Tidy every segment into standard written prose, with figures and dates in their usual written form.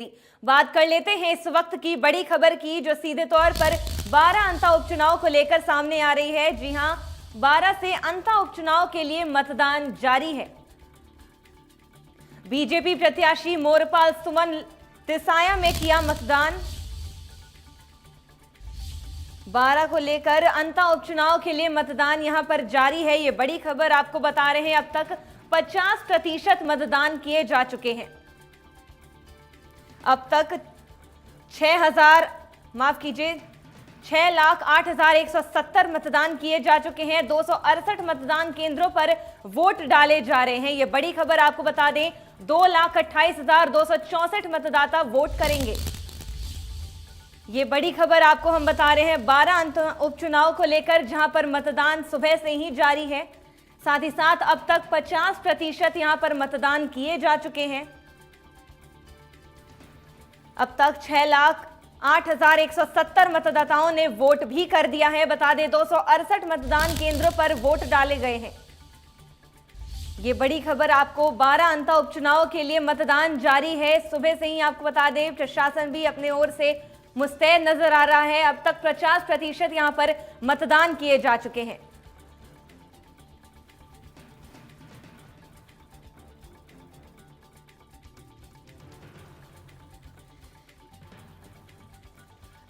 बात कर लेते हैं इस वक्त की बड़ी खबर की, जो सीधे तौर पर 12 अंता उपचुनाव को लेकर सामने आ रही है। जी हां, 12 से अंता उपचुनाव के लिए मतदान जारी है। बीजेपी प्रत्याशी मोरपाल सुमन तिसाया में किया मतदान। 12 को लेकर अंता उपचुनाव के लिए मतदान यहां पर जारी है। ये बड़ी खबर आपको बता रहे हैं। अब तक 50% मतदान किए जा चुके हैं। अब तक 6,08,170 मतदान किए जा चुके हैं। 268 मतदान केंद्रों पर वोट डाले जा रहे हैं। यह बड़ी खबर आपको बता दें, 2,28,264 मतदाता वोट करेंगे। ये बड़ी खबर आपको हम बता रहे हैं 12 उपचुनाव को लेकर, जहां पर मतदान सुबह से ही जारी है। साथ ही साथ अब तक 50% यहां पर मतदान किए जा चुके हैं। अब तक 6,08,170 मतदाताओं ने वोट भी कर दिया है। बता दें 268 मतदान केंद्रों पर वोट डाले गए हैं। ये बड़ी खबर आपको 12 अंता उपचुनाव के लिए मतदान जारी है। सुबह से ही आपको बता दें, प्रशासन भी अपने ओर से मुस्तैद नजर आ रहा है। अब तक 50% यहां पर मतदान किए जा चुके हैं।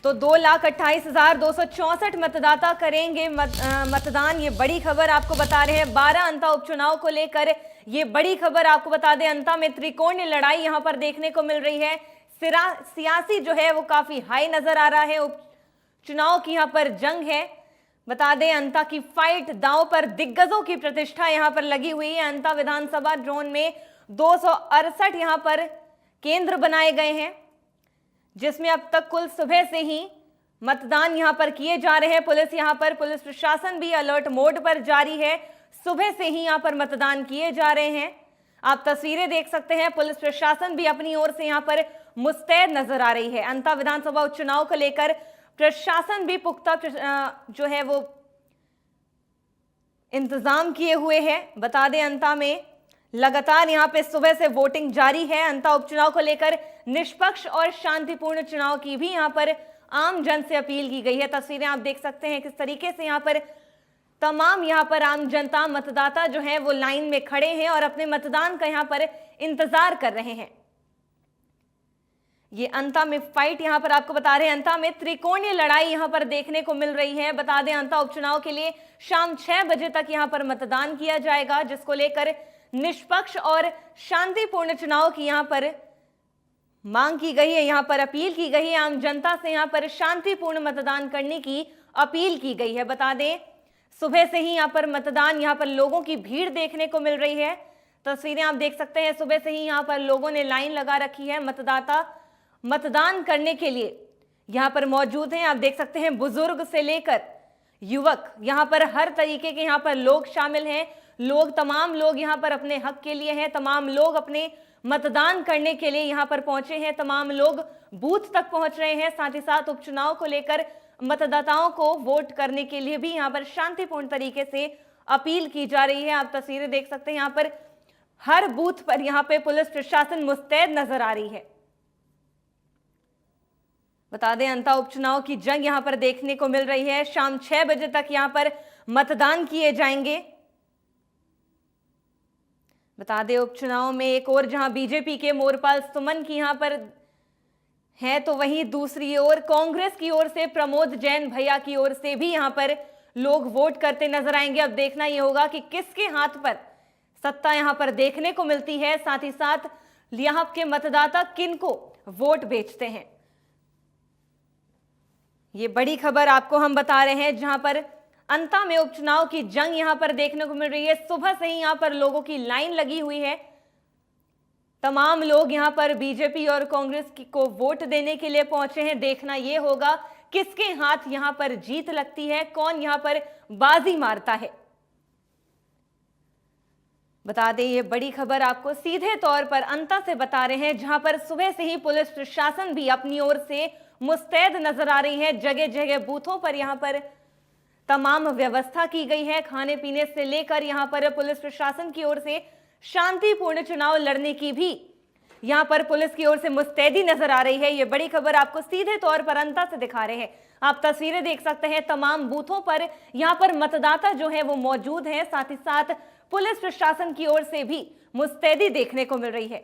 तो 2,28,264 मतदाता करेंगे मतदान। ये बड़ी खबर आपको बता रहे हैं 12 अंता उपचुनाव को लेकर। ये बड़ी खबर आपको बता दें, अंता में त्रिकोणीय लड़ाई यहां पर देखने को मिल रही है। सियासी जो है वो काफी हाई नजर आ रहा है। उपचुनाव की यहां पर जंग है। बता दें, अंता की फाइट दांव पर दिग्गजों की प्रतिष्ठा यहां पर लगी हुई है। अंता विधानसभा जोन में 268 यहां पर केंद्र बनाए गए हैं, जिसमें अब तक कुल सुबह से ही मतदान यहां पर किए जा रहे हैं। पुलिस प्रशासन भी अलर्ट मोड पर जारी है। सुबह से ही यहां पर मतदान किए जा रहे हैं। आप तस्वीरें देख सकते हैं। पुलिस प्रशासन भी अपनी ओर से यहां पर मुस्तैद नजर आ रही है। अंता विधानसभा उपचुनाव को लेकर प्रशासन भी पुख्ता जो है वो इंतजाम किए हुए हैं। बता दें, अंता में लगातार यहां पे सुबह से वोटिंग जारी है। अंता उपचुनाव को लेकर निष्पक्ष और शांतिपूर्ण चुनाव की भी यहां पर आम जन से अपील की गई है। तस्वीरें आप देख सकते हैं किस तरीके से यहां पर तमाम आम जनता, मतदाता जो है वो लाइन में खड़े हैं और अपने मतदान का यहां पर इंतजार कर रहे हैं। ये अंता में फाइट यहां पर आपको बता रहे हैं, अंता में त्रिकोणीय लड़ाई यहां पर देखने को मिल रही है। बता दें, अंता उपचुनाव के लिए शाम 6 बजे तक यहां पर मतदान किया जाएगा, जिसको लेकर निष्पक्ष और शांतिपूर्ण चुनाव की यहां पर मांग की गई है। यहां पर अपील की गई है आम जनता से, यहां पर शांतिपूर्ण मतदान करने की अपील की गई है। बता दें, सुबह से ही यहां पर मतदान, यहां पर लोगों की भीड़ देखने को मिल रही है। तस्वीरें आप देख सकते हैं। सुबह से ही यहां पर लोगों ने लाइन लगा रखी है। मतदाता मतदान करने के लिए यहां पर मौजूद हैं। आप देख सकते हैं, बुजुर्ग से लेकर युवक, यहां पर हर तरीके के यहां पर लोग शामिल हैं। तमाम लोग यहां पर अपने हक के लिए हैं। तमाम लोग अपने मतदान करने के लिए यहां पर पहुंचे हैं। तमाम लोग बूथ तक पहुंच रहे हैं। साथ ही साथ उपचुनाव को लेकर मतदाताओं को वोट करने के लिए भी यहां पर शांतिपूर्ण तरीके से अपील की जा रही है। आप तस्वीरें देख सकते हैं, यहां पर हर बूथ पर यहां पर पुलिस प्रशासन मुस्तैद नजर आ रही है। बता दें, अंता उपचुनाव की जंग यहां पर देखने को मिल रही है। शाम 6 बजे तक यहां पर मतदान किए जाएंगे। बता दें, उपचुनाव में एक और जहां बीजेपी के मोरपाल सुमन की यहां पर है, तो वहीं दूसरी ओर कांग्रेस की ओर से प्रमोद जैन भैया की ओर से भी यहां पर लोग वोट करते नजर आएंगे। अब देखना यह होगा कि किसके हाथ पर सत्ता यहां पर देखने को मिलती है। साथ ही साथ यहां के मतदाता किनको वोट बेचते हैं। ये बड़ी खबर आपको हम बता रहे हैं, जहां पर अंता में उपचुनाव की जंग यहां पर देखने को मिल रही है। सुबह से ही यहां पर लोगों की लाइन लगी हुई है। तमाम लोग यहां पर बीजेपी और कांग्रेस को वोट देने के लिए पहुंचे हैं। देखना यह होगा किसके हाथ यहां पर जीत लगती है, कौन यहां पर बाजी मारता है। बता दें, ये बड़ी खबर आपको सीधे तौर पर अंता से बता रहे हैं, जहां पर सुबह से ही पुलिस प्रशासन भी अपनी ओर से मुस्तैद नजर आ रही है। जगह जगह बूथों पर यहां पर तमाम व्यवस्था की गई है। खाने पीने से लेकर यहां पर पुलिस प्रशासन की ओर से शांतिपूर्ण चुनाव लड़ने की भी यहां पर पुलिस की ओर से मुस्तैदी नजर आ रही है। ये बड़ी खबर आपको सीधे तौर पर अंता से दिखा रहे हैं। आप तस्वीरें देख सकते हैं, तमाम बूथों पर यहां पर मतदाता जो है वो मौजूद हैं। साथ ही साथ पुलिस प्रशासन की ओर से भी मुस्तैदी देखने को मिल रही है।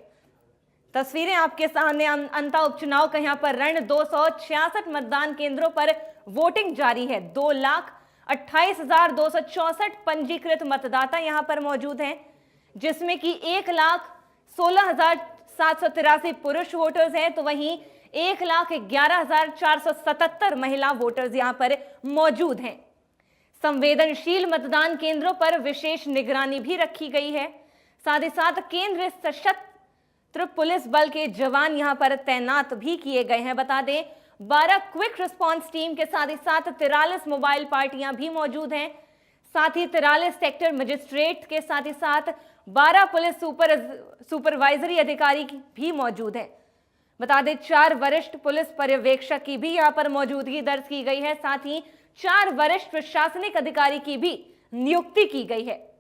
तस्वीरें आपके सामने। अंता उपचुनाव का यहां पर रण 266 मतदान केंद्रों पर वोटिंग जारी है। 2,28,264 पंजीकृत मतदाता यहां पर मौजूद हैं, जिसमें कि 1,16,783 पुरुष वोटर्स हैं, तो वहीं 1,11,477 महिला वोटर्स यहां पर मौजूद हैं। संवेदनशील मतदान केंद्रों पर विशेष निगरानी भी रखी गई है। साथ ही साथ केंद्रीय सशस्त्र पुलिस बल के जवान यहां पर तैनात भी किए गए हैं। बता दें 12 क्विक रिस्पांस टीम के साथ ही साथ 43 मोबाइल पार्टियां भी मौजूद हैं। साथ ही 43 सेक्टर मजिस्ट्रेट के साथ ही साथ 12 पुलिस सुपरवाइजरी अधिकारी भी मौजूद हैं। बता दें 4 वरिष्ठ पुलिस पर्यवेक्षक की भी यहां पर मौजूदगी दर्ज की गई है। साथ ही 4 वरिष्ठ प्रशासनिक अधिकारी की भी नियुक्ति की गई है।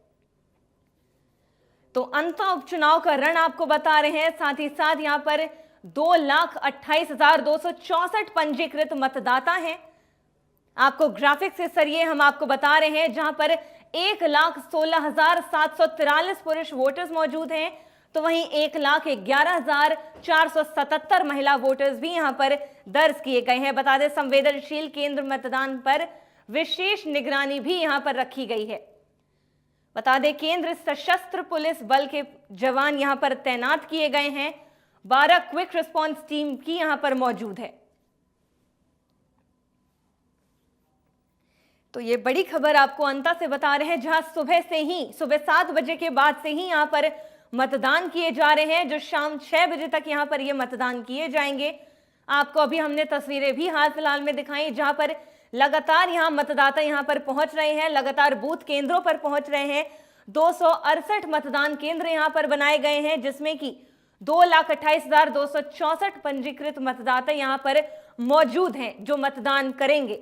तो अंता उपचुनाव का रण आपको बता रहे हैं। साथ ही साथ यहां पर 2,28,264 पंजीकृत मतदाता हैं। आपको ग्राफिक्स के जरिए हम आपको बता रहे हैं, जहां पर 1,16,743 पुरुष वोटर्स मौजूद हैं, तो वहीं 1,11,477 महिला वोटर्स भी यहां पर दर्ज किए गए हैं। बता दें संवेदनशील केंद्र मतदान पर विशेष निगरानी भी यहां पर रखी गई है। बता दें केंद्र सशस्त्र पुलिस बल के जवान यहां पर तैनात किए गए हैं। 12 क्विक रिस्पांस टीम की यहां पर मौजूद है। तो ये बड़ी खबर आपको अंता से बता रहे हैं, जहां सुबह 7 बजे के बाद से ही यहां पर मतदान किए जा रहे हैं, जो शाम 6 बजे तक यहां पर ये मतदान किए जाएंगे। आपको अभी हमने तस्वीरें भी हाल फिलहाल में दिखाई, जहां पर लगातार यहां मतदाता यहां पर पहुंच रहे हैं, लगातार बूथ केंद्रों पर पहुंच रहे हैं। 268 मतदान केंद्र यहां पर बनाए गए हैं, जिसमें कि 2,28,264 पंजीकृत मतदाता यहां पर मौजूद हैं जो मतदान करेंगे।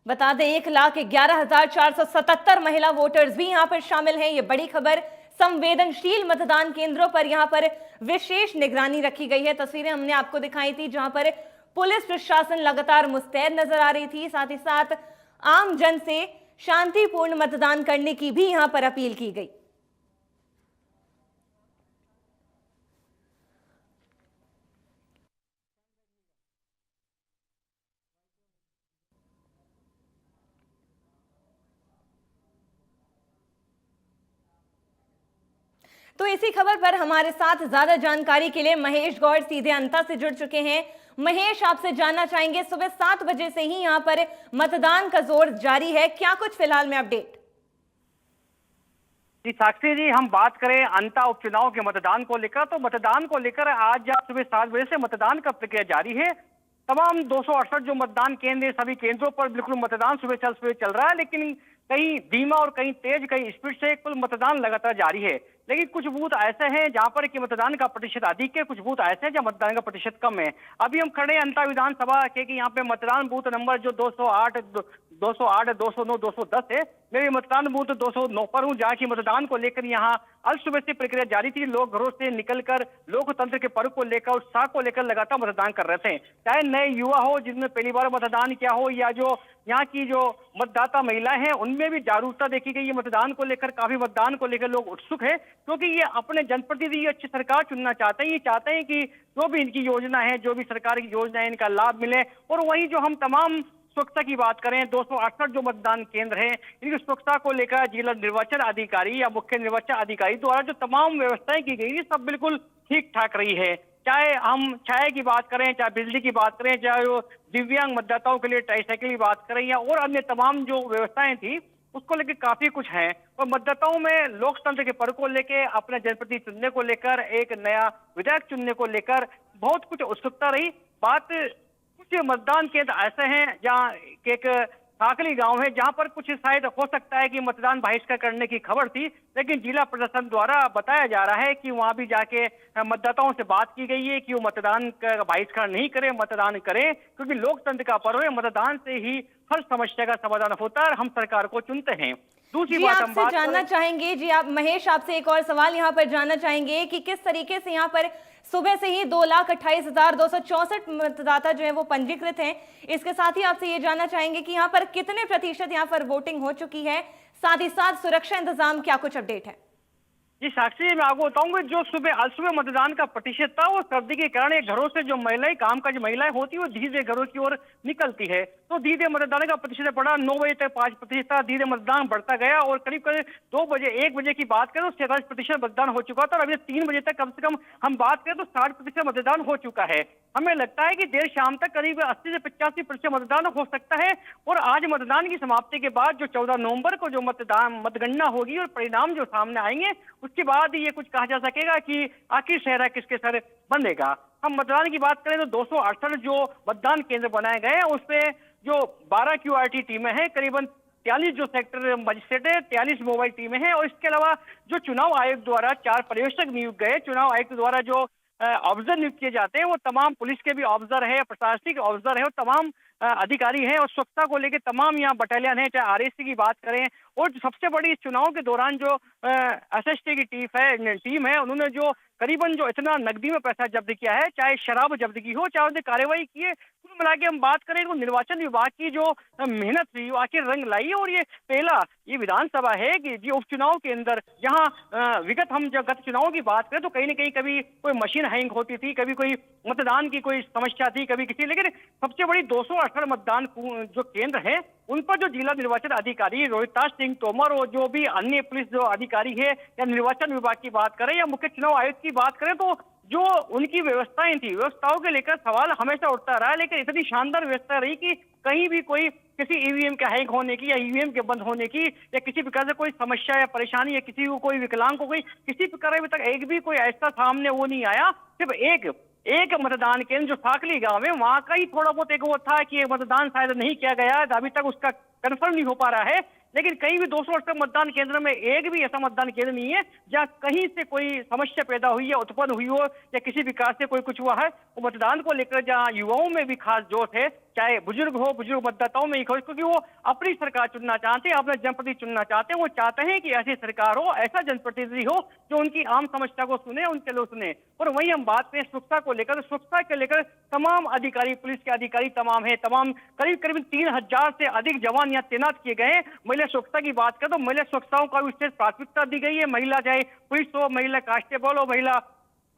बता दें 1,11,477 महिला वोटर्स भी यहां पर शामिल हैं। ये बड़ी खबर। संवेदनशील मतदान केंद्रों पर यहां पर विशेष निगरानी रखी गई है। तस्वीरें हमने आपको दिखाई थी, जहां पर पुलिस प्रशासन लगातार मुस्तैद नजर आ रही थी। साथ ही साथ आम जन से शांतिपूर्ण मतदान करने की भी यहां पर अपील की गई। तो इसी खबर पर हमारे साथ ज्यादा जानकारी के लिए महेश गौड़ सीधे अंता से जुड़ चुके हैं। महेश, आपसे जानना चाहेंगे, सुबह 7 बजे से ही यहां पर मतदान का जोर जारी है, क्या कुछ फिलहाल में अपडेट? जी साक्षी जी, हम बात करें अंता उपचुनाव के मतदान को लेकर, तो मतदान को लेकर आज सुबह 7 बजे से मतदान का प्रक्रिया जारी है। तमाम 268 जो मतदान केंद्र, सभी केंद्रों पर बिल्कुल मतदान सुबह चल रहा है, लेकिन कहीं धीमा और कहीं तेज, कहीं स्पीड से कुल मतदान लगातार जारी है। लेकिन कुछ बूथ ऐसे हैं जहां पर कि मतदान का प्रतिशत अधिक है, कुछ बूथ ऐसे हैं जहां मतदान का प्रतिशत कम है। अभी हम खड़े अंता विधानसभा के कि यहाँ पे मतदान बूथ नंबर जो 208, 209, 210 है। मैं मतदान बूथ 209 पर हूँ, जहाँ की मतदान को लेकर यहाँ आज सुबह से प्रक्रिया जारी थी। लोग घरों से निकलकर लोकतंत्र के पर्व को लेकर, उत्साह को लेकर लगातार मतदान कर रहे थे। चाहे नए युवा हो जिनमें पहली बार मतदान किया हो, या जो यहाँ की जो मतदाता महिलाएं हैं, उनमें भी जागरूकता देखी गई है मतदान को लेकर। काफी मतदान को लेकर लोग उत्सुक है, क्योंकि ये अपने जनप्रतिनिधि अच्छी सरकार चुनना चाहते हैं। ये चाहते हैं कि जो भी इनकी योजना है, जो भी सरकार की योजना है, इनका लाभ मिले। और वही जो हम तमाम सुरक्षा की बात करें, 268 जो मतदान केंद्र हैं, इनकी सुरक्षा को लेकर जिला निर्वाचन अधिकारी या मुख्य निर्वाचन अधिकारी द्वारा जो तमाम व्यवस्थाएं की गई, सब बिल्कुल ठीक ठाक रही है। चाहे हम छाया की बात करें, चाहे बिजली की बात करें, चाहे वो दिव्यांग मतदाताओं के लिए ट्राईसाइकिल की बात करें, या और अन्य तमाम जो व्यवस्थाएं थी, उसको लेकर काफी कुछ है। और मतदाताओं में लोकतंत्र के पर्व को लेकर, अपने जनप्रतिनिधि चुनने को लेकर, एक नया विधायक चुनने को लेकर बहुत कुछ उत्सुकता रही। बात कुछ मतदान केंद्र ऐसे हैं जहाँ एक काकली गांव है, जहां पर कुछ शायद हो सकता है कि मतदान बहिष्कार करने की खबर थी, लेकिन जिला प्रशासन द्वारा बताया जा रहा है कि वहां भी जाके मतदाताओं से बात की गई है कि वो मतदान का बहिष्कार नहीं करें, मतदान करें, क्योंकि लोकतंत्र का पर्व है। मतदान से ही हर समस्या का समाधान होता है और हम सरकार को चुनते हैं। दूसरी जी बात हम आपसे बात जानना करें। चाहेंगे, जी आप महेश आपसे एक और सवाल यहाँ पर जानना चाहेंगे कि किस तरीके से यहाँ पर सुबह से ही 2,28,264 मतदाता जो है वो पंजीकृत हैं। इसके साथ ही आपसे ये जानना चाहेंगे कि यहाँ पर कितने प्रतिशत यहाँ पर वोटिंग हो चुकी है, साथ ही साथ सुरक्षा इंतजाम क्या कुछ अपडेट है? जी साक्षी जी, मैं आपको बताऊंगा जो आज सुबह मतदान का प्रतिशत था वो सर्दी के कारण घरों से जो महिलाएं कामकाज महिलाएं होती है वो धीरे धीरे घरों की ओर निकलती है, तो धीरे धीरे मतदान का प्रतिशत बढ़ा। 9 बजे तक 5% था, धीरे मतदान बढ़ता गया और करीब करीब 2 बजे 1 बजे की बात करें तो 47% मतदान हो चुका था और अभी 3 बजे तक कम से कम हम बात करें तो 60% मतदान हो चुका है। हमें लगता है कि देर शाम तक करीब 80 से 85% मतदान हो सकता है और आज मतदान की समाप्ति के बाद जो 14 नवंबर को जो मतगणना होगी और परिणाम जो सामने आएंगे उसके बाद ये कुछ कहा जा सकेगा कि आखिर शहर किसके सर बंधेगा। हम मतदान की बात करें तो 268 जो मतदान केंद्र बनाए गए हैं उसमें जो 12 QRT टीमें हैं, करीबन 43 जो सेक्टर मजिस्ट्रेट है, 43 मोबाइल टीमें हैं और इसके अलावा जो चुनाव आयोग द्वारा 4 पर्यवेक्षक नियुक्त गए, चुनाव आयोग द्वारा जो ऑब्जर्वर नियुक्त किए जाते हैं वो तमाम पुलिस के भी ऑब्जर्वर है, प्रशासनिक ऑब्जर्वर है और तमाम अधिकारी हैं और स्वच्छता को लेकर तमाम यहाँ बटालियन है, चाहे RSC की बात करें और सबसे बड़ी इस चुनाव के दौरान जो SST की टीम है उन्होंने जो करीबन जो इतना नकदी में पैसा जब्त किया है, चाहे शराब जब्त की हो चाहे उन्हें कार्रवाई की है, कुल मिला के हम बात करें तो निर्वाचन विभाग की जो मेहनत हुई वो आखिर रंग लाई और ये पहला ये विधानसभा है कि जो उपचुनाव के अंदर जहां विगत हम जब गत चुनाव की बात करें तो कहीं ना कहीं कभी कोई मशीन हैंग होती थी, कभी कोई मतदान की कोई समस्या थी, कभी किसी, लेकिन सबसे बड़ी 218 मतदान जो केंद्र है उन पर जो जिला निर्वाचन अधिकारी रोहिताज सिंह तोमर और जो भी अन्य पुलिस जो अधिकारी है या निर्वाचन विभाग की बात करें या मुख्य चुनाव आयोग की बात करें तो जो उनकी व्यवस्थाएं थी, व्यवस्थाओं के लेकर सवाल हमेशा उठता रहा, लेकिन इतनी शानदार व्यवस्था रही कि कहीं भी कोई किसी EVM के हैंग होने की या EVM के बंद होने की या किसी प्रकार से कोई समस्या या परेशानी या किसी को कोई विकलांग को कोई किसी प्रकार अभी तक एक भी कोई ऐसा सामने वो नहीं आया। सिर्फ एक मतदान केंद्र जो साकली गांव है वहां का ही थोड़ा बहुत एक वो था कि ये मतदान शायद नहीं किया गया है, अभी तक उसका कंफर्म नहीं हो पा रहा है, लेकिन कहीं भी 268 मतदान केंद्र में एक भी ऐसा मतदान केंद्र नहीं है जहां कहीं से कोई समस्या पैदा हुई है, उत्पन्न हुई हो या किसी विकास से कोई कुछ हुआ है। वो मतदान को लेकर जहां युवाओं में भी खास जोश है, चाहे बुजुर्ग हो, बुजुर्ग मतदाताओं में ही हो, क्योंकि वो अपनी सरकार चुनना चाहते हैं, अपने जनप्रतिनिधि चुनना चाहते हैं, वो चाहते हैं कि ऐसी सरकार हो, ऐसा जनप्रतिनिधि हो जो उनकी आम समस्या को सुने, उनके लोग सुने। और वहीं हम बात करें सुरक्षा को लेकर, सुरक्षा के लेकर तमाम अधिकारी, पुलिस के अधिकारी तमाम है, तमाम करीब 3000 से अधिक जवान यहाँ तैनात किए गए हैं। महिला सुरक्षा की बात करें तो महिला सुरक्षाओं का विशेष प्राथमिकता दी गई है, महिला चाहे पुलिस हो, महिला कांस्टेबल हो, महिला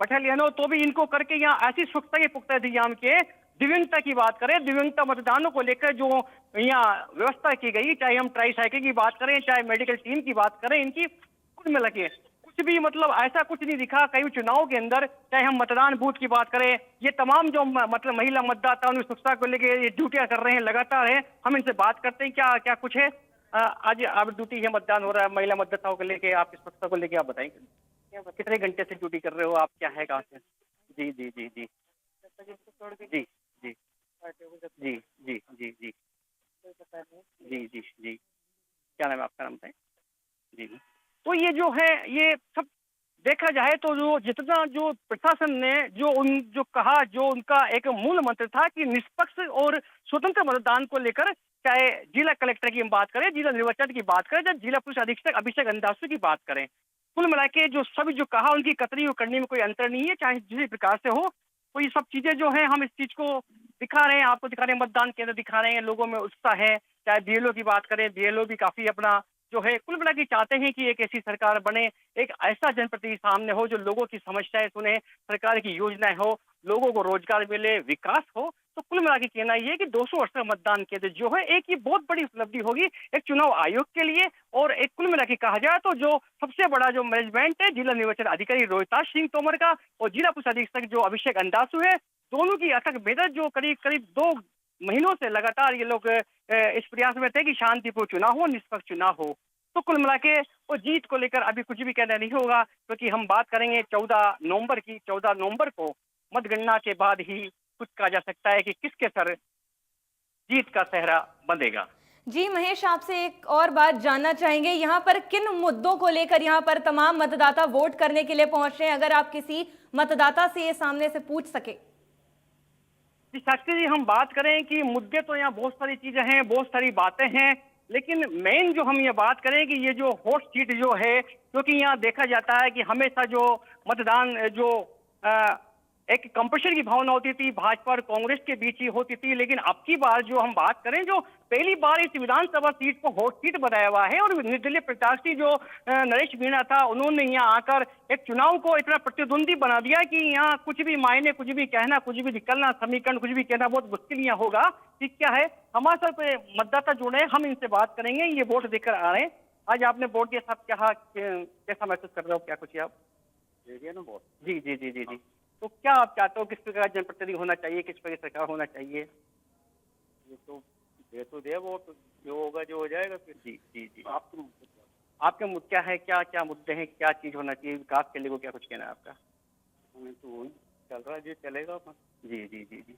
बटालियन हो, तो भी इनको करके यहाँ ऐसी सुरक्षा के पुख्ता इंतजाम किए। दिव्यांगता की बात करें, दिव्यांगता मतदानों को लेकर जो यहाँ व्यवस्था की गई, चाहे हम ट्राई साइकिल की बात करें, चाहे मेडिकल टीम की बात करें, इनकी कुल मिला के कुछ भी मतलब ऐसा कुछ नहीं दिखा कई चुनाव के अंदर। चाहे हम मतदान बूथ की बात करें, ये तमाम जो मतलब महिला मतदाता उनकी सुरक्षा को लेकर ये ड्यूटियां कर रहे हैं लगातार है। हम इनसे बात करते हैं क्या क्या कुछ है। आज आप ड्यूटी है, मतदान हो रहा है, महिला मतदाताओं को लेके, आपकी सुरक्षा को लेके आप बताएंगे कितने घंटे से ड्यूटी कर रहे हो आप, क्या है, कहाँ से? जी जी जी जी जी जी जी जी जी जी जी जी जी क्या नाम है आपका? नाम बताएं जी। तो ये जो है ये सब देखा जाए तो जो जितना जो प्रशासन ने जो कहा, जो उनका एक मूल मंत्र था कि निष्पक्ष और स्वतंत्र मतदान को लेकर, चाहे जिला कलेक्टर की हम बात करें, जिला निर्वाचन की बात करें, चाहे जिला पुलिस अधीक्षक अभिषेक अंदासु की बात करें, कुल मिला के जो सभी जो कहा उनकी कतरी करने में कोई अंतर नहीं है, चाहे जिस प्रकार से हो। तो ये सब चीजें जो है हम इस चीज को दिखा रहे हैं, आपको दिखा रहे हैं, मतदान केंद्र दिखा रहे हैं, लोगों में उत्साह है। चाहे BLO की बात करें, BLO भी काफी अपना जो है कुल मिला के चाहते हैं कि एक ऐसी सरकार बने, एक ऐसा जनप्रतिनिधि सामने हो जो लोगों की समस्याएं सुने, सरकार की योजनाएं हो, लोगों को रोजगार मिले, विकास हो। तो कुल मिला के कहना यह है कि 268 मतदान केंद्र जो है एक ये बहुत बड़ी उपलब्धि होगी एक चुनाव आयोग के लिए। और एक कुल मिला के कहा जाए तो जो सबसे बड़ा जो मैनेजमेंट है जिला निर्वाचन अधिकारी रोहिताज सिंह तोमर का और जिला पुलिस अधीक्षक जो अभिषेक अंदासु है, दोनों की अथक मेहनत जो करीब 2 महीनों से लगातार ये लोग इस प्रयास में थे कि शांतिपूर्ण चुनाव हो, निष्पक्ष चुनाव हो। तो कुल मिला के वो जीत को लेकर अभी कुछ भी कहना नहीं होगा, क्योंकि हम बात करेंगे 14 नवंबर की। 14 नवंबर को मतगणना के बाद ही कुछ कहा जा सकता है कि किसके सर जीत का सेहरा बंधेगा। जी महेश, आपसे एक और बात जानना चाहेंगे, यहाँ पर किन मुद्दों को लेकर यहाँ पर तमाम मतदाता वोट करने के लिए पहुंच रहे हैं, अगर आप किसी मतदाता से ये सामने से पूछ सके? साक्षी जी, हम बात करें कि मुद्दे तो यहाँ बहुत सारी चीजें हैं, बहुत सारी बातें हैं। लेकिन मेन जो हम ये बात करें कि ये जो हॉट सीट जो है, क्योंकि यहाँ देखा जाता है कि हमेशा जो मतदान जो एक कंपटीशन की भावना होती थी भाजपा और कांग्रेस के बीच ही होती थी, लेकिन अब की बार जो हम बात करें, जो पहली बार इस विधानसभा सीट को हॉट सीट बनाया हुआ है और निर्दलीय प्रत्याशी जो नरेश मीणा था, उन्होंने यहाँ आकर एक चुनाव को इतना प्रतिद्वंदी बना दिया कि यहाँ कुछ भी मायने, कुछ भी कहना, कुछ भी निकलना, समीकरण कुछ भी कहना बहुत मुश्किल यहाँ होगा। ठीक क्या है, हमारे साथ मतदाता जुड़े, हम इनसे बात करेंगे। ये वोट देकर आ रहे हैं, आज आपने वोट दिया साहब, क्या कैसा महसूस कर रहे हो, क्या कुछ आप दे दिया ना वोट? जी जी जी जी जी। तो क्या आप चाहते हो, किस प्रकार का जनप्रतिनिधि होना चाहिए, किस प्रकार की सरकार होना चाहिए? ये तो दे तो दे वोट, जो होगा जो हो जाएगा फिर। जी जी जी। आपके आपके मुद्दे क्या है, क्या क्या मुद्दे हैं, क्या चीज होना चाहिए विकास के लिए, को क्या कुछ कहना है आपका? हमें तो वही चल रहा है जो चलेगा अपन। जी जी जी जी।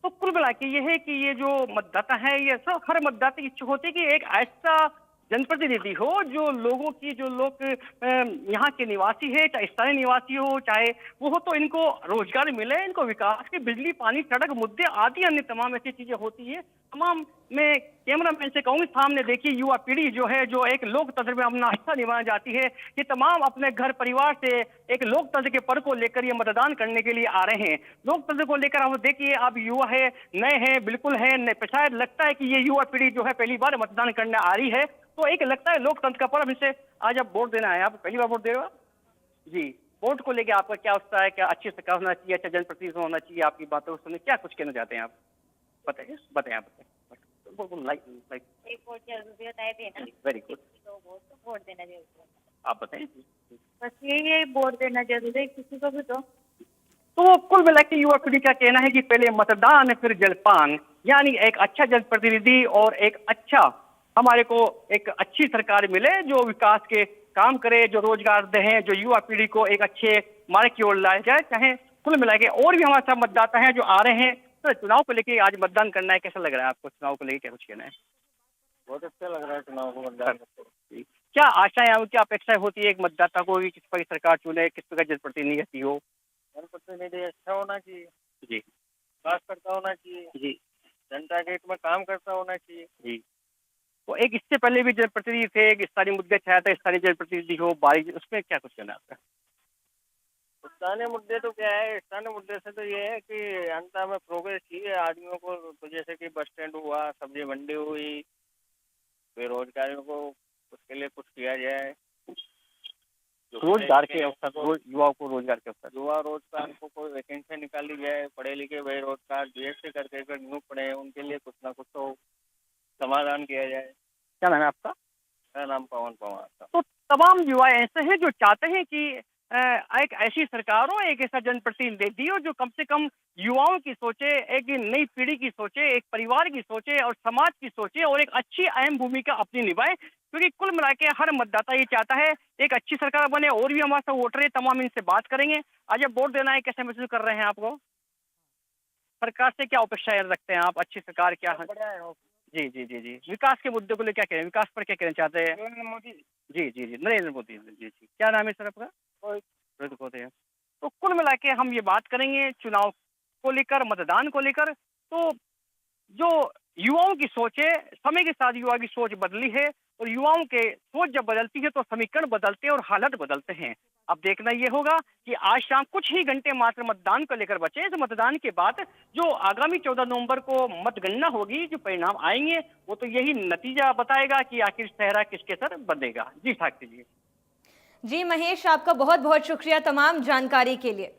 तो कुल मिला के ये है कि ये जो मतदाता है, ये सब हर मतदाता की इच्छा होती है कि एक ऐसा जनप्रतिनिधि हो जो लोगों की, जो लोग यहाँ के निवासी है, चाहे स्थानीय निवासी हो चाहे वो हो, तो इनको रोजगार मिले, इनको विकास के बिजली, पानी, सड़क, मुद्दे आदि अन्य तमाम ऐसी चीजें होती है। तमाम मैं कैमरामैन से कहूंगी, सामने देखिए युवा पीढ़ी जो है, जो एक लोकतंत्र में अपना हिस्सा निभाना जाती है, ये तमाम अपने घर परिवार से एक लोकतंत्र के पर को लेकर ये मतदान करने के लिए आ रहे हैं। लोकतंत्र को लेकर आप देखिए, आप युवा है, नए हैं, बिल्कुल है, शायद लगता है कि ये युवा पीढ़ी जो है पहली बार मतदान करने आ रही है, तो एक लगता है लोकतंत्र का पर्व। इनसे आज आप वोट देना है, आप पहली बार वोट दे रहे हो जी। वोट को लेकर आपका क्या उत्साह है, क्या अच्छी सरकार होना चाहिए, अच्छा जनप्रतिनिधि होना चाहिए, आपकी बातों को सुनने क्या कुछ कहना चाहते हैं आप? बताइए बताइए आप बताइए। लाइक एक वोट जरूरी होता है देना। Very good. तो वोट देना जरूरी होता है। आप बताइए। बस यही है, वोट देना जरूरी है किसी को भी। तो कुल मिला के युवा पीढ़ी का कहना है कि पहले मतदान फिर जलपान, यानी एक अच्छा जनप्रतिनिधि और एक अच्छा हमारे को एक अच्छी सरकार मिले जो विकास के काम करे, जो रोजगार दे, जो युवा पीढ़ी को एक अच्छे मार्ग की ओर लाया जाए। चाहे कुल मिला के और भी हमारे साथ मतदाता हैं जो आ रहे हैं, तो चुनाव को लेके आज मतदान करना है, कैसा लग रहा है आपको? चुनाव को लेके क्या कुछ कहना है? बहुत अच्छा लग रहा है चुनाव को मतदान करते। क्या आशाएं, क्या अपेक्षाएं होती है एक मतदाता को कि किस प्रकार की सरकार चुने, किस प्रकार जनप्रतिनिधि हो? जनप्रतिनिधि अच्छा होना चाहिए जी, विकास करता होना चाहिए जी जनता के हित में काम करता होना चाहिए जी। तो एक इससे पहले भी जनप्रतिनिधि थे, एक स्थानीय मुद्दे छाया था, स्थानीय जनप्रतिनिधि हो बारी, उसमें क्या कुछ कहना है आपका? स्थानीय मुद्दे तो क्या है, स्थानीय मुद्दे से तो ये है कि जनता में प्रोग्रेस चाहिए आदमियों को, तो जैसे कि बस स्टैंड हुआ, सब्जी मंडी हुई, बेरोजगारियों को उसके लिए कुछ किया जाए। रोजगार के अवसर, युवाओं को रोजगार के अवसर, युवा रोजगार को कोई वैकेंसी निकाली जाए, पढ़े लिखे बेरोजगार बीएससी करके अगर न्यू पढ़े हैं उनके लिए कुछ ना कुछ तो समाधान किया जाए। क्या नाम है आपका? मेरा नाम पवन पवार था। तो तमाम युवा ऐसे हैं जो चाहते हैं कि एक ऐसी सरकार हो, एक ऐसा जनप्रतिनिधि हो जो कम से कम युवाओं की सोचे, एक नई पीढ़ी की सोचे, एक परिवार की सोचे और समाज की सोचे और एक अच्छी अहम भूमिका अपनी निभाए। क्योंकि कुल मिला के हर मतदाता ये चाहता है एक अच्छी सरकार बने। और भी हमारे साथ वोटर है, तमाम इनसे बात करेंगे। आज अब वोट देना है, कैसे महसूस कर रहे हैं आपको? सरकार से क्या अपेक्षाएं रखते हैं आप? अच्छी सरकार क्या है? जी जी जी जी। विकास के मुद्दे को लेकर क्या कहें, विकास पर क्या कहना चाहते हैं? नरेंद्र मोदी। जी जी जी, नरेंद्र मोदी जी जी। क्या नाम है सर आपका? रोहित होते हैं। तो कुल मिला के हम ये बात करेंगे चुनाव को लेकर, मतदान को लेकर। तो जो युवाओं की सोच है, समय के साथ युवा की सोच बदली है और युवाओं के सोच जब बदलती है तो समीकरण बदलते हैं और हालत बदलते हैं। अब देखना ये होगा कि आज शाम कुछ ही घंटे मात्र मतदान को लेकर बचे। इस मतदान के बाद जो आगामी 14 नवंबर को मतगणना होगी, जो परिणाम आएंगे वो तो यही नतीजा बताएगा कि आखिर चेहरा किसके सर बनेगा। जी साक्षी जी। जी महेश, आपका बहुत बहुत शुक्रिया तमाम जानकारी के लिए।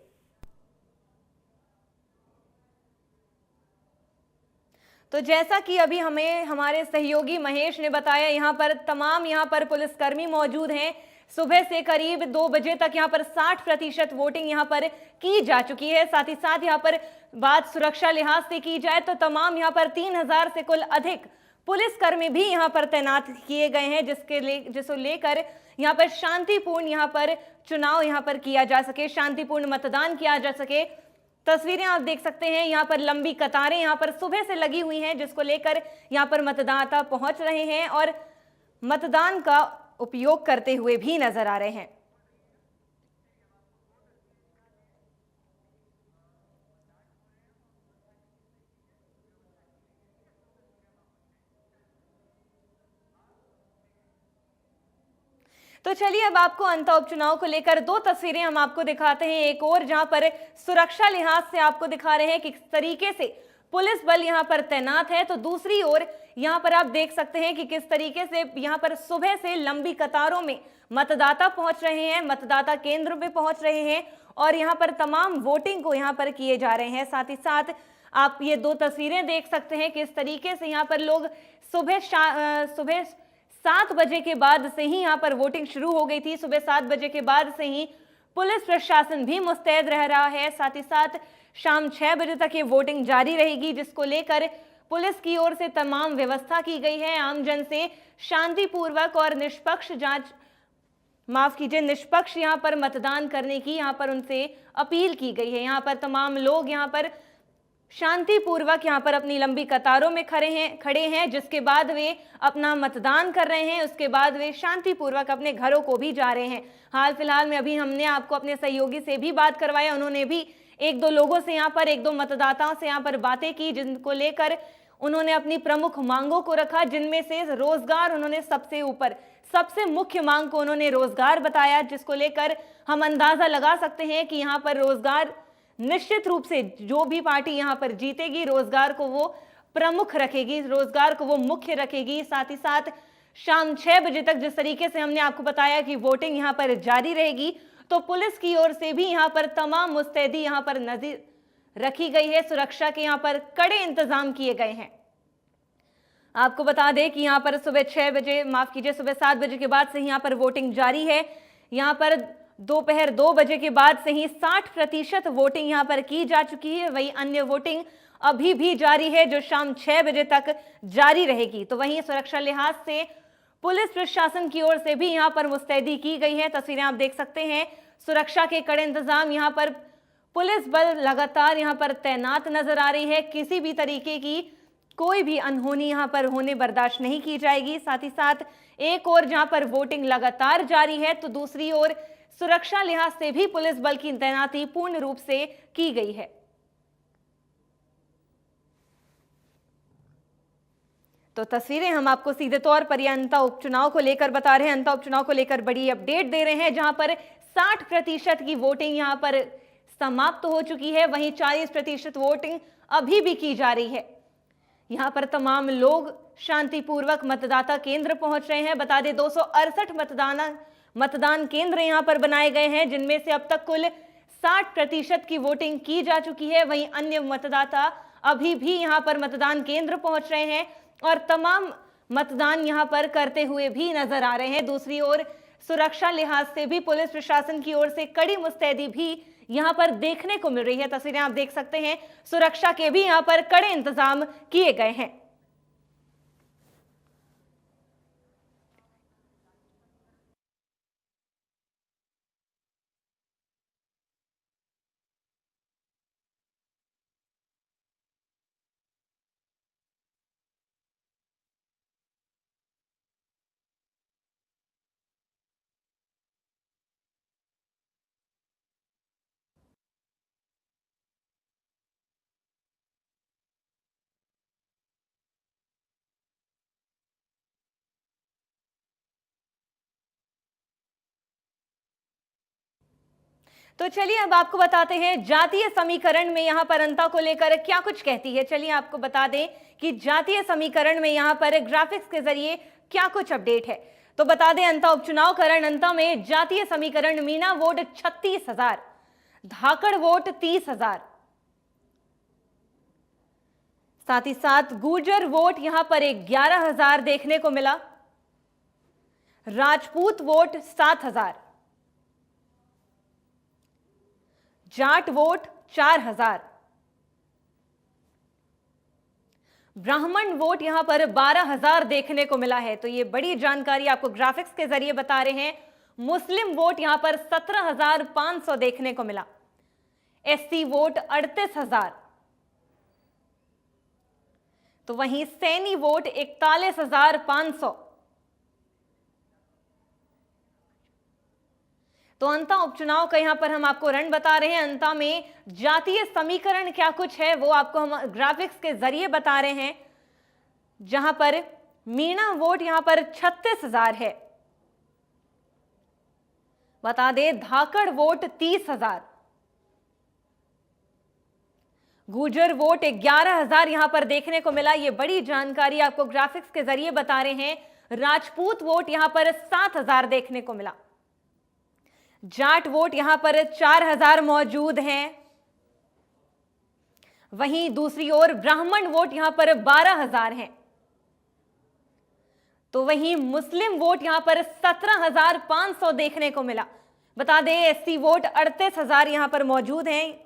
तो जैसा कि अभी हमें हमारे सहयोगी महेश ने बताया, यहाँ पर पुलिसकर्मी मौजूद हैं। सुबह से करीब 2 बजे तक यहाँ पर 60% वोटिंग यहाँ पर की जा चुकी है। साथ ही साथ यहाँ पर बात सुरक्षा लिहाज से की जाए तो तमाम यहाँ पर 3000 से कुल अधिक पुलिसकर्मी भी यहाँ पर तैनात किए गए हैं, जिसको लेकर यहाँ पर शांतिपूर्ण यहाँ पर चुनाव यहाँ पर किया जा सके, शांतिपूर्ण मतदान किया जा सके। तस्वीरें आप देख सकते हैं, यहाँ पर लंबी कतारें यहाँ पर सुबह से लगी हुई हैं, जिसको लेकर यहाँ पर मतदाता पहुंच रहे हैं और मतदान का उपयोग करते हुए भी नजर आ रहे हैं। तो चलिए अब आपको अंता उपचुनाव को लेकर दो तस्वीरें हम आपको दिखाते हैं। एक और जहां पर सुरक्षा लिहाज से आपको दिखा रहे हैं कि किस तरीके से पुलिस बल यहां पर तैनात है, तो दूसरी ओर यहां पर आप देख सकते हैं कि किस तरीके से यहां पर सुबह से लंबी कतारों में मतदाता पहुंच रहे हैं, मतदाता केंद्र पे पहुंच रहे हैं और यहां पर तमाम वोटिंग को यहां पर किए जा रहे हैं। साथ ही साथ आप ये दो तस्वीरें देख सकते हैं किस तरीके से यहां पर लोग सुबह 7 बजे के बाद से ही यहां पर वोटिंग शुरू हो गई थी। सुबह 7 बजे के बाद से ही पुलिस प्रशासन भी मुस्तैद रह रहा है। साथ ही साथ शाम 6 बजे तक ये वोटिंग जारी रहेगी, जिसको लेकर पुलिस की ओर से तमाम व्यवस्था की गई है। आमजन से शांतिपूर्वक और निष्पक्ष निष्पक्ष यहां पर मतदान करने की यहां पर उनसे अपील की गई है। यहां पर तमाम लोग यहां पर शांतिपूर्वक यहां पर अपनी लंबी कतारों में खड़े हैं, जिसके बाद वे अपना मतदान कर रहे हैं। उसके बाद वे शांतिपूर्वक अपने घरों को भी जा रहे हैं। हाल फिलहाल में अभी हमने आपको अपने सहयोगी से भी बात करवाया, उन्होंने भी एक दो लोगों से यहां पर, एक दो मतदाताओं से यहां पर बातें की, जिनको लेकर उन्होंने अपनी प्रमुख मांगों को रखा, जिनमें से रोजगार उन्होंने सबसे मुख्य मांग को उन्होंने रोजगार बताया, जिसको लेकर हम अंदाजा लगा सकते हैं कि यहां पर रोजगार निश्चित रूप से जो भी पार्टी यहां पर जीतेगी रोजगार को वो प्रमुख रखेगी, रोजगार को वो मुख्य रखेगी। साथ ही साथ शाम 6 बजे तक जिस तरीके से हमने आपको बताया कि वोटिंग यहां पर जारी रहेगी, तो पुलिस की ओर से भी यहां पर तमाम मुस्तैदी यहां पर नजर रखी गई है। सुरक्षा के यहां पर कड़े इंतजाम किए गए हैं। आपको बता दें कि यहां पर सुबह 7 बजे के बाद से यहां पर वोटिंग जारी है। यहां पर दोपहर 2 बजे के बाद से ही 60% वोटिंग यहां पर की जा चुकी है। वही अन्य वोटिंग अभी भी जारी है, जो शाम 6 बजे तक जारी रहेगी। तो वहीं सुरक्षा लिहाज से पुलिस प्रशासन की ओर से भी यहां पर मुस्तैदी की गई है। तस्वीरें आप देख सकते हैं, सुरक्षा के कड़े इंतजाम, यहां पर पुलिस बल लगातार यहां पर तैनात नजर आ रही है। किसी भी तरीके की कोई भी अनहोनी यहां पर होने बर्दाश्त नहीं की जाएगी। साथ ही साथ एक और जहां पर वोटिंग लगातार जारी है, तो दूसरी ओर सुरक्षा लिहाज से भी पुलिस बल की तैनाती पूर्ण रूप से की गई है। तो तस्वीरें हम आपको सीधे तौर पर अंता उपचुनाव को लेकर बता रहे हैं। अंता उपचुनाव को लेकर बड़ी अपडेट दे रहे हैं, जहां पर 60% की वोटिंग यहां पर समाप्त हो चुकी है। वहीं 40% वोटिंग अभी भी की जा रही है। यहां पर तमाम लोग शांतिपूर्वक मतदाता केंद्र पहुंच रहे हैं। बता दें 268 मतदान केंद्र यहां पर बनाए गए हैं, जिनमें से अब तक कुल 60% की वोटिंग की जा चुकी है। वहीं अन्य मतदाता अभी भी यहां पर मतदान केंद्र पहुंच रहे हैं और तमाम मतदान यहां पर करते हुए भी नजर आ रहे हैं। दूसरी ओर सुरक्षा लिहाज से भी पुलिस प्रशासन की ओर से कड़ी मुस्तैदी भी यहां पर देखने को मिल रही है। तस्वीरें आप देख सकते हैं, सुरक्षा के भी यहां पर कड़े इंतजाम किए गए हैं। तो चलिए अब आपको बताते हैं जातीय समीकरण में यहां पर अंता को लेकर क्या कुछ कहती है। चलिए आपको बता दें कि जातीय समीकरण में यहां पर ग्राफिक्स के जरिए क्या कुछ अपडेट है। तो बता दें अंता उपचुनाव करण अंता में जातीय समीकरण मीणा वोट 36,000, धाकड़ वोट 30,000, साथ ही साथ गुर्जर वोट यहां पर 11,000 देखने को मिला, राजपूत वोट 7,000, जाट वोट 4,000, ब्राह्मण वोट यहां पर 12,000 देखने को मिला है। तो ये बड़ी जानकारी आपको ग्राफिक्स के जरिए बता रहे हैं। मुस्लिम वोट यहां पर 17,500 देखने को मिला, एससी वोट 38,000, तो वहीं सैनी वोट 41,500। तो अंता उपचुनाव का यहां पर हम आपको रण बता रहे हैं। अंता में जातीय समीकरण क्या कुछ है वो आपको हम ग्राफिक्स के जरिए बता रहे हैं, जहां पर मीणा वोट यहां पर 36,000 है, बता दें धाकड़ वोट 30,000, गुर्जर वोट 11,000 यहां पर देखने को मिला। ये बड़ी जानकारी आपको ग्राफिक्स के जरिए बता रहे हैं। राजपूत वोट यहां पर 7,000 देखने को मिला। जाट वोट यहां पर 4,000 मौजूद हैं। वहीं दूसरी ओर ब्राह्मण वोट यहां पर 12,000 हैं। तो वहीं मुस्लिम वोट यहां पर 17,500 देखने को मिला। बता दें एससी वोट 38,000 यहां पर मौजूद हैं।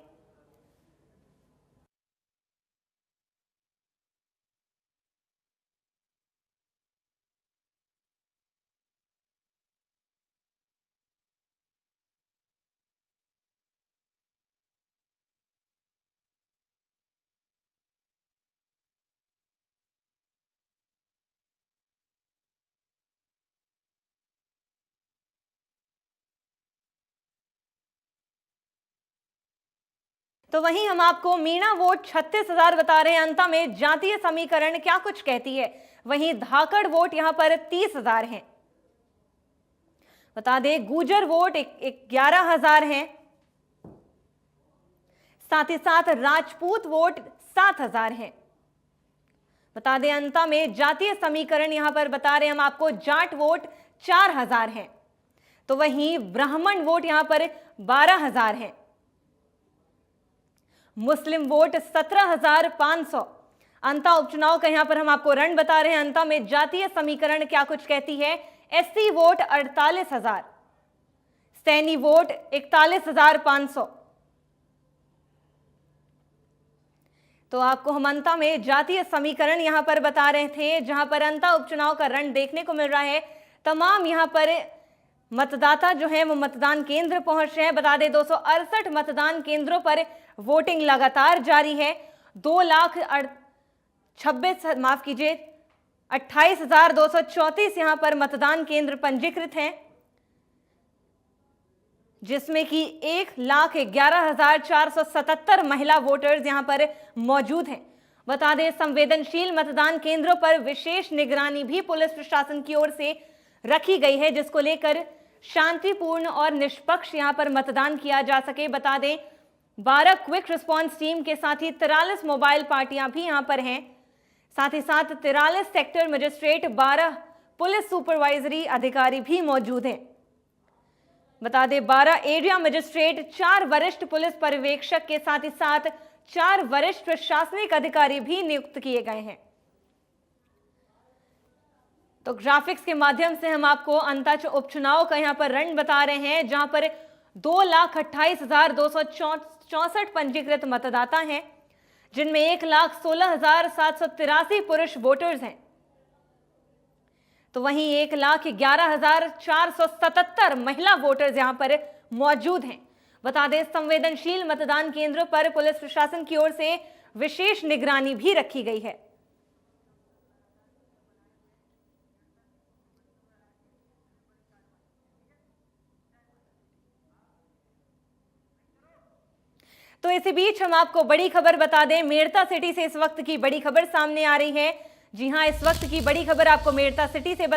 तो वहीं हम आपको मीणा वोट 36,000 बता रहे हैं। अंता में जातीय समीकरण क्या कुछ कहती है। वहीं धाकड़ वोट यहां पर 30,000 हैं। बता दें गुर्जर वोट 11,000 हैं। साथ ही साथ राजपूत वोट 7,000 हैं। बता दें अंता में जातीय समीकरण यहां पर बता रहे हैं हम आपको जाट वोट 4,000 हैं। तो वहीं ब्राह्मण वोट यहां पर 12,000 हैं। मुस्लिम वोट 17,500। अंता उपचुनाव का यहां पर हम आपको रण बता रहे हैं। अंता में जातीय समीकरण क्या कुछ कहती है। SC vote 48,000, Saini vote 41,500। तो आपको हम अंता में जातीय समीकरण यहां पर बता रहे थे, जहां पर अंता उपचुनाव का रण देखने को मिल रहा है। तमाम यहां पर मतदाता जो है वो मतदान केंद्र पहुंच रहे हैं। बता दें 268 मतदान केंद्रों पर वोटिंग लगातार जारी है। 28,234 यहां पर मतदान केंद्र पंजीकृत हैं, जिसमें कि 1,11,477 महिला वोटर्स यहां पर मौजूद हैं। बता दें संवेदनशील मतदान केंद्रों पर विशेष निगरानी भी पुलिस प्रशासन की ओर से रखी गई है, जिसको लेकर शांतिपूर्ण और निष्पक्ष यहां पर मतदान किया जा सके। बता दें 12 क्विक रिस्पांस टीम के साथ ही 43 मोबाइल पार्टियां भी यहां पर हैं। साथ ही साथ 43 सेक्टर मजिस्ट्रेट, 12 पुलिस सुपरवाइजरी अधिकारी भी मौजूद हैं। बता दें 12 एरिया मजिस्ट्रेट, 4 वरिष्ठ पुलिस पर्यवेक्षक के साथ ही साथ 4 वरिष्ठ प्रशासनिक अधिकारी भी नियुक्त किए गए हैं। तो ग्राफिक्स के माध्यम से हम आपको अंताच उपचुनाव का यहां पर रण बता रहे हैं, जहां पर 2,28,264 पंजीकृत मतदाता हैं, जिनमें 1,16,783 पुरुष वोटर्स हैं। तो वहीं 1,11,477 महिला वोटर्स यहां पर मौजूद हैं। बता दें संवेदनशील मतदान केंद्रों पर पुलिस प्रशासन की ओर से विशेष निगरानी भी रखी गई है। तो इसी बीच हम आपको बड़ी खबर बता दें, मेड़ता सिटी से इस वक्त की बड़ी खबर सामने आ रही है। जी हां, इस वक्त की बड़ी खबर आपको मेड़ता सिटी से